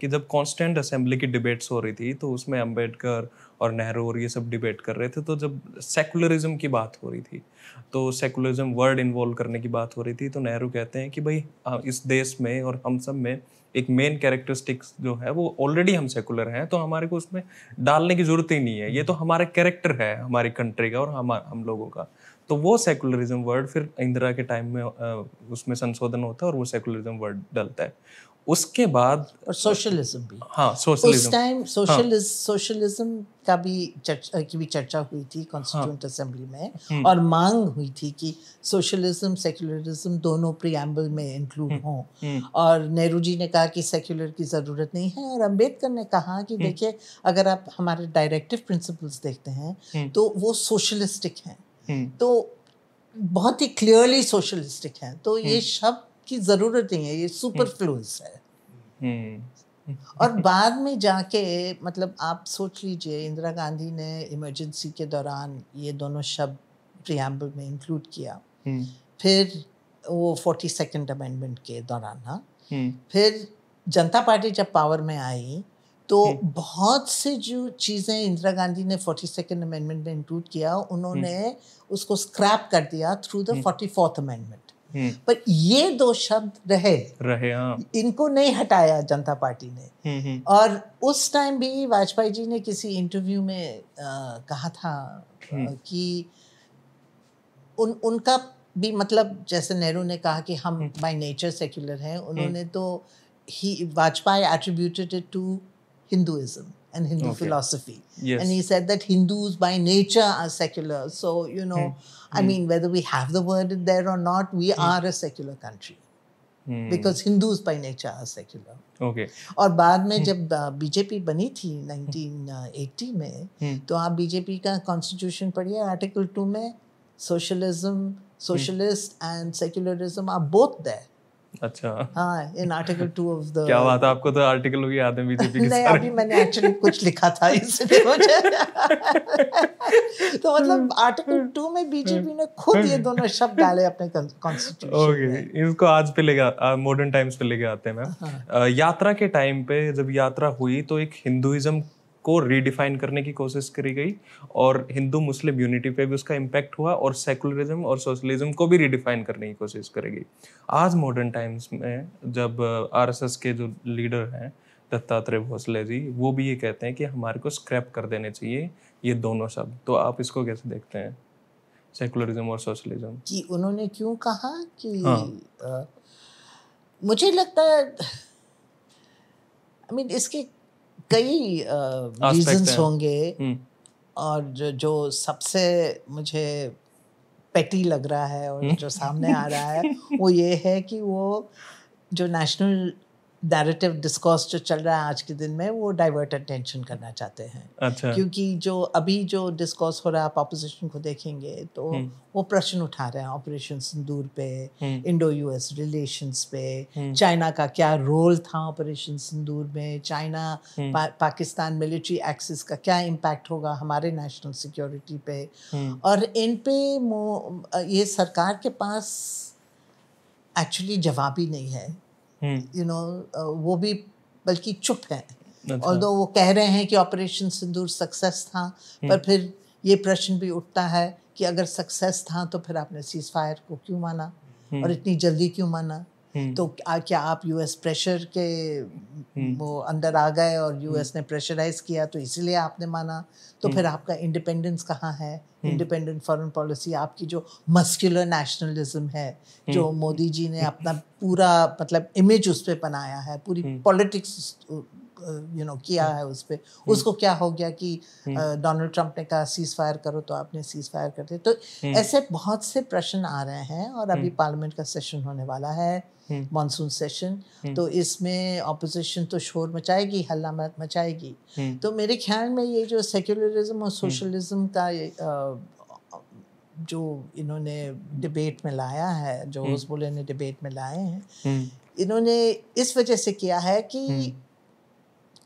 कि जब constant assembly की डिबेट्स हो रही थी तो उसमें अंबेडकर और नेहरू और ये सब डिबेट कर रहे थे, तो जब सेकुलरिज्म की बात हो रही थी तो सेकुलरिज्म वर्ड इन्वॉल्व करने की बात हो रही थी, तो नेहरू कहते हैं कि भाई इस देश में और हम सब में एक मेन कैरेक्टरिस्टिक्स जो है वो ऑलरेडी हम सेकुलर हैं, तो हमारे को उसमें डालने की जरूरत ही नहीं है, ये तो हमारा कैरेक्टर है हमारी कंट्री का और हम लोगों का। तो वो सेकुलरिज्म वर्ड फिर इंदिरा के टाइम में उसमें संशोधन होता है और वो सेकुलरिज्म वर्ड डलता है। उसके बाद और सोशलिज्म भी, हाँ उस सोशलिज्म, टाइम हाँ सोशलिज्म का भी चर्चा हुई थी हाँ कॉन्स्टिट्यूंट असेंबली में, और मांग हुई थी कि सोशलिज्म सेक्युलरिज्म दोनों प्रीएम्बल में इंक्लूड हों, और नेहरू जी ने कहा कि सेक्युलर की ज़रूरत नहीं है, और अंबेडकर ने कहा कि देखिए अगर आप हमारे डायरेक्टिव प्रिंसिपल्स देखते हैं तो वो सोशलिस्टिक हैं, तो बहुत ही क्लियरली सोशलिस्टिक हैं, तो ये शब्द की ज़रूरत नहीं है, ये सुपरफ्लुअस है। और बाद में जाके मतलब आप सोच लीजिए इंदिरा गांधी ने इमरजेंसी के दौरान ये दोनों शब्द प्रीएम्बल में इंक्लूड किया, फिर वो 42nd अमेंडमेंट के दौरान, हाँ, फिर जनता पार्टी जब पावर में आई तो बहुत से जो चीज़ें इंदिरा गांधी ने 42nd अमेंडमेंट में इंक्लूड किया उन्होंने उसको स्क्रैप कर दिया थ्रू द 44th अमेंडमेंट, पर ये दो शब्द रहे, हाँ। इनको नहीं हटाया जनता पार्टी ने। और उस टाइम भी वाजपेयी जी ने किसी इंटरव्यू में कहा था कि उनका भी मतलब जैसे नेहरू ने कहा कि हम बाय नेचर सेक्युलर हैं, उन्होंने तो Vajpayee attributed it to Hinduism and Hindu philosophy. Yes. And he said that Hindus by nature are secular. So, you know, I mean, whether we have the word there or not, we are a secular country. Because Hindus by nature are secular. Okay. और बाद में जब BJP बनी थी 1980 में, तो आप BJP का कॉन्स्टिट्यूशन पढ़िए, आर्टिकल 2 में socialism, socialist and secularism are both there. अच्छा, हाँ, इन आर्टिकल 2 ऑफ द, क्या बात है, आपको तो आर्टिकल भी याद है बीजेपी के सारे। नहीं, अभी मैंने एक्चुअली कुछ लिखा था इसलिए मुझे तो मतलब आर्टिकल 2 में बीजेपी ने खुद ये दोनों शब्द डाले अपने कॉन्स्टिट्यूशन में। इसको आज पे लेके मॉडर्न टाइम्स पे लेके आते हैं मैम। यात्रा के टाइम पे जब यात्रा हुई तो एक हिंदुइज्म को रीडिफाइन करने की कोशिश करी गई और हिंदू मुस्लिम यूनिटी पे भी उसका इम्पैक्ट हुआ और सेकुलरिज्म और सोशलिज्म को भी रीडिफाइन करने की कोशिश करी गई। आज मॉडर्न टाइम्स में जब आरएसएस के जो लीडर हैं दत्तात्रेय भोसले जी, वो भी ये कहते हैं कि हमारे को स्क्रैप कर देने चाहिए ये दोनों शब्द, तो आप इसको कैसे देखते हैं, सेकुलरिज्म और सोशलिज्म? कि उन्होंने क्यों कहा कि मुझे लगता है आई मीन इसके कई रीजंस होंगे, और जो सबसे मुझे पेटी लग रहा है और जो सामने आ रहा है वो ये है कि वो जो नेशनल नैरेटिव डिस्कोर्स जो चल रहा है आज के दिन में, वो डाइवर्ट अटेंशन करना चाहते हैं। अच्छा। क्योंकि जो अभी जो डिस्कोर्स हो रहा है, आप ऑपोजिशन को देखेंगे तो वो प्रश्न उठा रहे हैं ऑपरेशन सिंदूर पे, इंडो यूएस रिलेशंस पे, चाइना का क्या रोल था ऑपरेशन सिंदूर में, चाइना पाकिस्तान मिलिट्री एक्सिस का क्या इम्पैक्ट होगा हमारे नेशनल सिक्योरिटी पे, और इन पे ये सरकार के पास एक्चुअली जवाब ही नहीं है, यू नो, वो भी बल्कि चुप है। और तो वो कह रहे हैं कि ऑपरेशन सिंदूर सक्सेस था, पर फिर ये प्रश्न भी उठता है कि अगर सक्सेस था तो फिर आपने सीज फायर को क्यों माना और इतनी जल्दी क्यों माना? तो क्या आप यूएस प्रेशर के वो अंदर आ गए और यूएस ने प्रेशराइज किया तो इसीलिए आपने माना? तो फिर आपका इंडिपेंडेंस कहाँ है? इंडिपेंडेंट फॉरेन पॉलिसी, आपकी जो मस्कुलर नेशनलिज्म है, जो मोदी जी ने अपना पूरा मतलब इमेज उस पर बनाया है, पूरी पॉलिटिक्स यू नो किया है उस पर, उसको क्या हो गया कि डोनाल्ड ट्रंप ने कहा सीज फायर करो तो आपने सीज फायर कर दिया। तो ऐसे बहुत से प्रश्न आ रहे हैं, और अभी पार्लियामेंट का सेशन होने वाला है, मॉनसून सेशन, तो इसमें ऑपोजिशन तो शोर मचाएगी, हल्ला मचाएगी। तो मेरे ख्याल में ये जो सेक्युलरिज्म और सोशलिज्म का जो इन्होंने डिबेट में लाया है, जो ओसबोले ने डिबेट में लाए हैं, इन्होंने इस वजह से किया है कि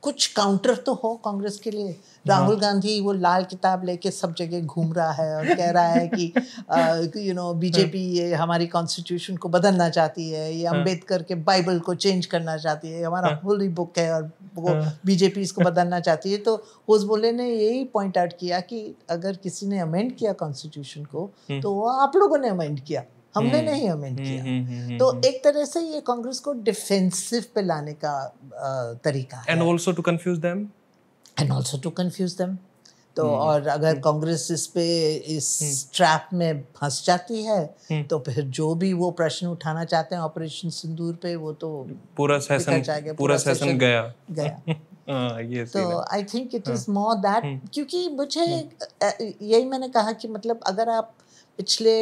कुछ काउंटर तो हो कांग्रेस के लिए। राहुल गांधी वो लाल किताब लेके सब जगह घूम रहा है और कह रहा है कि यू नो बीजेपी ये हमारी कॉन्स्टिट्यूशन को बदलना चाहती है, ये अंबेडकर के बाइबल को चेंज करना चाहती है, हमारा होली बुक है और वो बीजेपी इसको बदलना चाहती है। तो उस बोले ने यही पॉइंट आउट किया कि अगर किसी ने अमेंड किया कॉन्स्टिट्यूशन को तो वो आप लोगों ने अमेंड किया, हमने नहीं अमेंड किया। तो एक तरह से ये कांग्रेस को डिफेंसिव पे लाने का तरीका है। And also to confuse them. तो और अगर कांग्रेस इस ट्रैप में फंस जाती है तो फिर जो भी वो प्रश्न उठाना चाहते हैं ऑपरेशन सिंदूर पे वो तो पूरा सेशन गया। ये तो I think it is more that, क्योंकि मुझे यही मैंने कहा कि मतलब अगर आप पिछले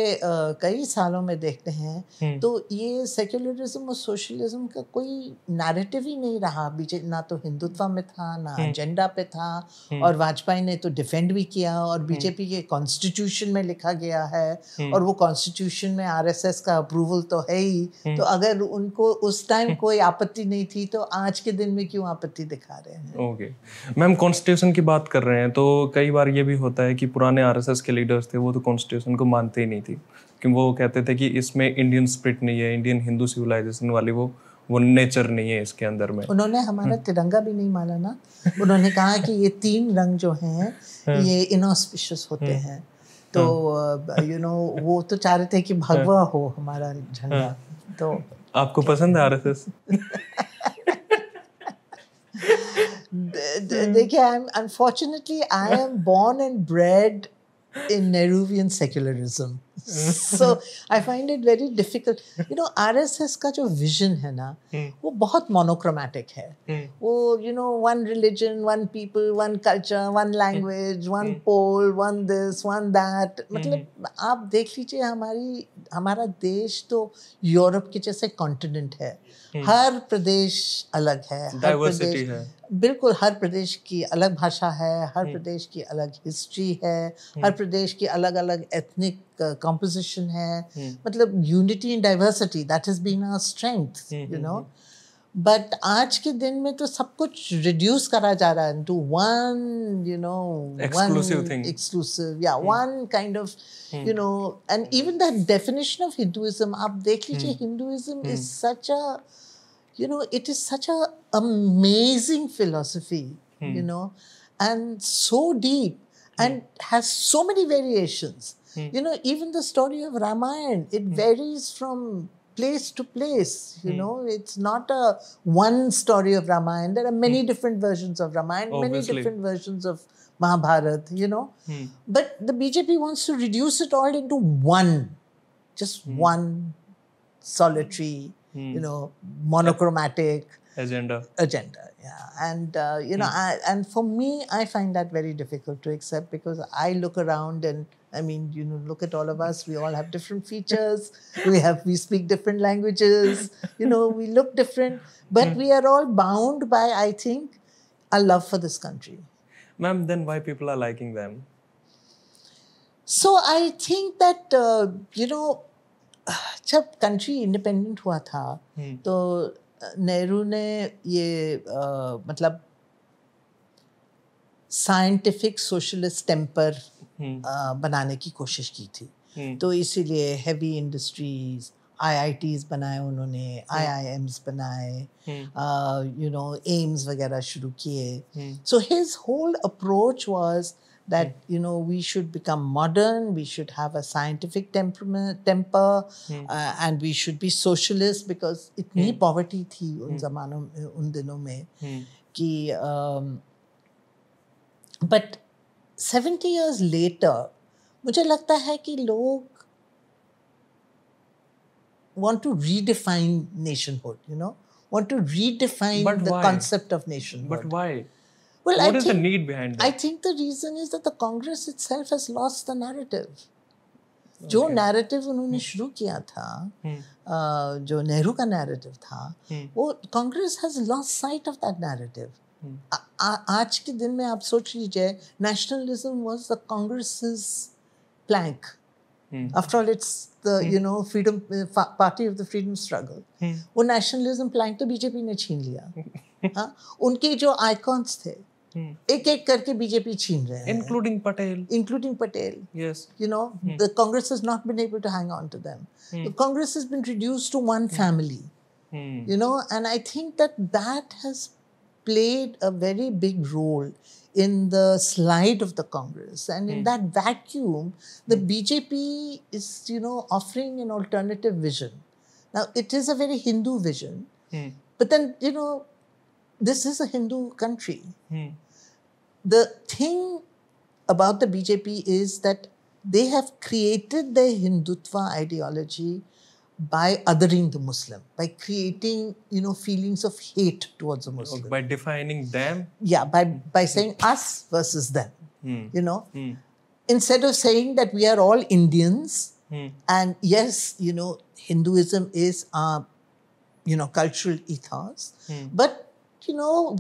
कई सालों में देखते हैं तो ये सेक्युलरिज्म और सोशलिज्म का कोई नैरेटिव ही नहीं रहा। बीजेपी ना तो हिंदुत्व में था ना एजेंडा पे था, और वाजपेयी ने तो डिफेंड भी किया, और बीजेपी के कॉन्स्टिट्यूशन में लिखा गया है, और वो कॉन्स्टिट्यूशन में आरएसएस का अप्रूवल तो है ही। तो अगर उनको उस टाइम कोई आपत्ति नहीं थी तो आज के दिन में क्यों आपत्ति दिखा रहे हैं? ओके मैम, कॉन्स्टिट्यूशन की बात कर रहे हैं तो कई बार ये भी होता है कि पुराने आरएसएस के लीडर्स थे वो तो कॉन्स्टिट्यूशन को मानते ही नहीं थी, कि वो कहते थे कि इसमें इंडियन स्पिरिट नहीं है, इंडियन हिंदू सिविलाइजेशन वाली वो नेचर नहीं है इसके अंदर में। उन्होंने हमारा तिरंगा भी नहीं माना ना। उन्होंने कहा कि ये 3 रंग जो हैं ये इनऑस्पिशियस होते हैं। तो वो तो चाह रहे थे कि भगवा हो हमारा झंडा। तो आपको पसंद है आरएसएस? देखिए, unfortunately I am born and bred in Nehruvian secularism. So I find it very difficult. RSS का जो विजन है ना वो बहुत मोनोक्रोमैटिक है। वो one religion, one people, one culture, one language, one pole, one this, one that। मतलब आप देख लीजिए हमारा देश तो यूरोप के जैसे कॉन्टिनेंट है। हर प्रदेश अलग है, डाइवर्सिटी है, बिल्कुल। हर प्रदेश की अलग भाषा है, हर प्रदेश की अलग हिस्ट्री है, हर प्रदेश की अलग अलग एथनिक कंपोजिशन है। मतलब unity and diversity, that has been our strength, but आज के दिन में तो सब कुछ रिड्यूस करा जा रहा है इनटू वन एक्सक्लूसिव या one kind of and even the definition of Hinduism आप देख लीजिए। Hinduism is such a it is such a amazing philosophy, and so deep and has so many variations. Even the story of Ramayana, it varies from place to place. It's not a one story of Ramayana. There are many different versions of Ramayana, many different versions of Mahabharat, But the BJP wants to reduce it all into just one solitary, monochromatic agenda. Yeah, and and for me, I find that very difficult to accept, because I look around and I mean, look at all of us. We all have different features. We speak different languages. We look different, but we are all bound by, I think, a love for this country. Ma'am, then why people are liking them? So I think that जब country independent हुआ था तो नेहरू ने ये मतलब scientific socialist temper बनाने की कोशिश की थी। तो इसीलिए हैवी इंडस्ट्रीज, IITs बनाए उन्होंने, IIMs बनाए, एम्स वगैरह शुरू किए। So his whole approach was that we should become modern, we should have a scientific temper, and we should be socialist, because इतनी poverty थी उन दिनों में कि but 70 years later मुझे लगता है कि लोग want to redefine nationhood, want to redefine the concept of nationhood. But why? Well, what is the need behind that? I think the reason is that the Congress itself has lost the narrative. जो narrative उन्होंने शुरू किया था, जो नेहरू का narrative था, वो Congress has lost sight of that narrative. आज के दिन में आप सोच लीजिए, nationalism was the Congress's plank. After all, it's the freedom party of the freedom struggle. वो nationalism plank तो बीजेपी ने छीन लिया। उनके जो आइकॉन्स थे एक एक करके बीजेपी छीन रहे हैं, including Patel. Yes. The Congress has not been able to hang on to them. The Congress has been reduced to one family. And I think that has played a very big role in the slide of the Congress. And in that vacuum, the BJP is, offering an alternative vision. Now, it is a very Hindu vision, but then, this is a Hindu country. The thing about the BJP is that they have created their Hindutva ideology by othering the Muslim, by creating, feelings of hate towards the Muslim. By defining them? Yeah, by saying us versus them, Instead of saying that we are all Indians, and yes, Hinduism is our, cultural ethos, but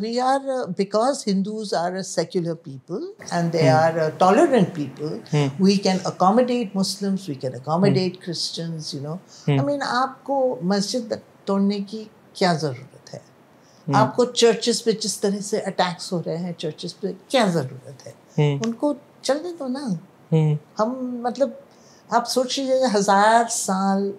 we are, because Hindus are a secular people and they are a tolerant people, we can accommodate Muslims, we can accommodate Christians, I mean, आपको मस्जिद तोड़ने की क्या ज़रूरत है? आपको churches पे जिस तरह से अटैक्स हो रहे हैं, चर्चेस पे क्या ज़रूरत है? उनको चलने दो ना। हम मतलब आप सोच लीजिए 1000 साल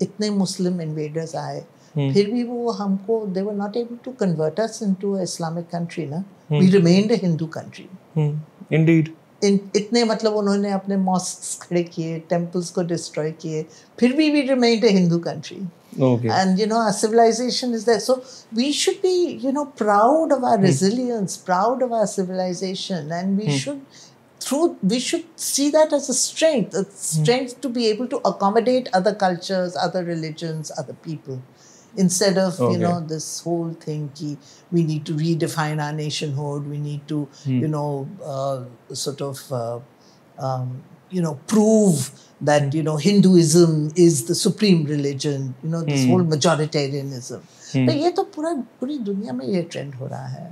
इतने मुस्लिम इन्वेडर्स आए, फिर भी वो हमको they were not able to convert us into an Islamic country ना, we remained a Hindu country. Indeed. इतने मतलब उन्होंने अपने mosques खड़े किए, temples को destroy किए, फिर भी we remained a Hindu country. Okay. And our civilization is there, so we should be proud of our resilience, proud of our civilization, and we should see that as a strength to be able to accommodate other cultures, other religions, other people. Instead of, this whole thing, we need to redefine our nationhood, we need to, prove that, Hinduism is the supreme religion, this whole majoritarianism. तो ये तो पूरी दुनिया में ये trend हो रहा है.